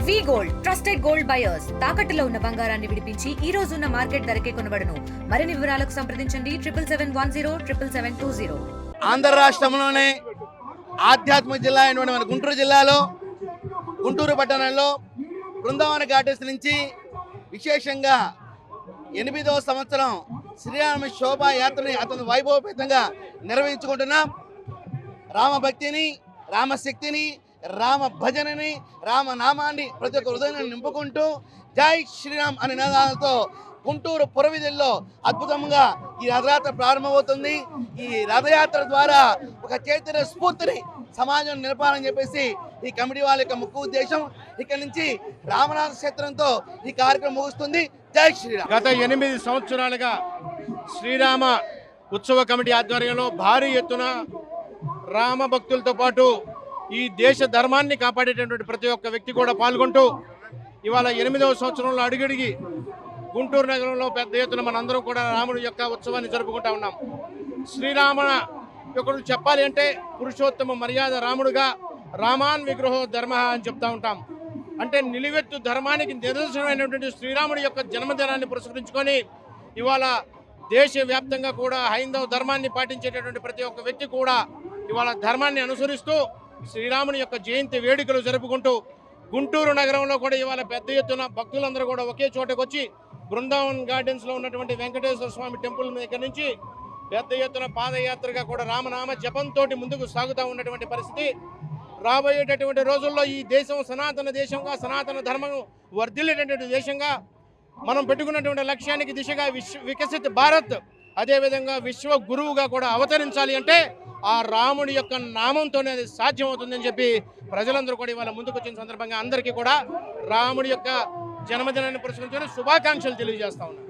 వి gold trusted gold buyers తాకట్టులో ఉన్న బంగారాన్ని విడిపించి ఈ రోజు ఉన్న మార్కెట్ ధరకే కొనబడును. మరిన్ని వివరాలకు సంప్రదించండి 7771077720. ఆంధ్ర రాష్ట్రంలోనే ఆధ్యాత్మిక జిల్లా అయినటువంటి మన గుంటూరు జిల్లాలో గుంటూరు పట్టణంలో బృందావన గార్డెన్స్ నుంచి విశేషంగా 8వ సంవత్సరం శ్రీరామ శోభాయాత్రని అతను వైభవపేతంగా నిర్వహించుకుంటున్నాం. రామభక్తిని, రామశక్తిని, రామ భజనని, రామనామాన్ని ప్రతి ఒక్క హృదయాన్ని నింపుకుంటూ జై శ్రీరామ్ అనే నినాదాలతో గుంటూరు పురవీధుల్లో అద్భుతంగా ఈ రథయాత్ర ప్రారంభమవుతుంది. ఈ రథయాత్ర ద్వారా ఒక చైతన్య స్ఫూర్తిని సమాజం నిలపాలని చెప్పేసి ఈ కమిటీ వాళ్ళ యొక్క ముఖ్య ఉద్దేశం. ఇక్కడ నుంచి రామనాథ క్షేత్రంతో ఈ కార్యక్రమం ముగుస్తుంది. జై శ్రీరామ్. గత 8 సంవత్సరాలుగా శ్రీరామ ఉత్సవ కమిటీ ఆధ్వర్యంలో భారీ ఎత్తున రామ భక్తులతో పాటు ఈ దేశ ధర్మాన్ని కాపాడేటటువంటి ప్రతి ఒక్క వ్యక్తి కూడా పాల్గొంటూ ఇవాళ 8వ సంవత్సరంలో అడుగడిగి గుంటూరు నగరంలో పెద్ద ఎత్తున మనందరం కూడా రాముడి యొక్క ఉత్సవాన్ని జరుపుకుంటా ఉన్నాం. శ్రీరామ యొక్క చెప్పాలి అంటే పురుషోత్తమ మర్యాద రాముడుగా రామాన్ విగ్రహో ధర్మ అని చెప్తా ఉంటాం. అంటే నిలువెత్తు ధర్మానికి నిదర్శనమైనటువంటి శ్రీరాముడి యొక్క జన్మదినాన్ని పురస్కరించుకొని ఇవాళ దేశవ్యాప్తంగా కూడా హైందవ ధర్మాన్ని పాటించేటటువంటి ప్రతి ఒక్క వ్యక్తి కూడా ఇవాళ ధర్మాన్ని అనుసరిస్తూ శ్రీరాముని యొక్క జయంతి వేడుకలు జరుపుకుంటూ గుంటూరు నగరంలో కూడా ఇవాళ పెద్ద ఎత్తున భక్తులందరూ కూడా ఒకే చోటకు వచ్చి బృందావన్ గార్డెన్స్లో ఉన్నటువంటి వెంకటేశ్వర స్వామి టెంపుల్ దగ్గర నుంచి పెద్ద ఎత్తున పాదయాత్రగా కూడా రామనామ జపంతో ముందుకు సాగుతూ ఉన్నటువంటి పరిస్థితి. రాబోయేటటువంటి రోజుల్లో ఈ దేశం సనాతన దేశంగా, సనాతన ధర్మం వర్ధిల్లేటటువంటి దేశంగా మనం పెట్టుకున్నటువంటి లక్ష్యానికి దిశగా వికసిత్ భారత్, అదేవిధంగా విశ్వ గురువుగా కూడా అవతరించాలి అంటే ఆ రాముడి యొక్క నామంతోనే అది సాధ్యమవుతుందని చెప్పి ప్రజలందరూ కూడా ఇవాళ ముందుకు వచ్చిన సందర్భంగా అందరికీ కూడా రాముడి యొక్క జన్మదినాన్ని పురస్కరించుకొని శుభాకాంక్షలు తెలియజేస్తా ఉన్నాను.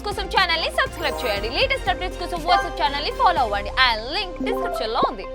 కోసం ఛానల్ ని సబ్స్క్రైబ్ చేయండి. లేటెస్ట్ అప్డేట్స్ కోసం వాట్సాప్ ఛానల్ ని ఫాలో అవ్వండి. ఆ లింక్ డిస్క్రిప్షన్ లో ఉంది.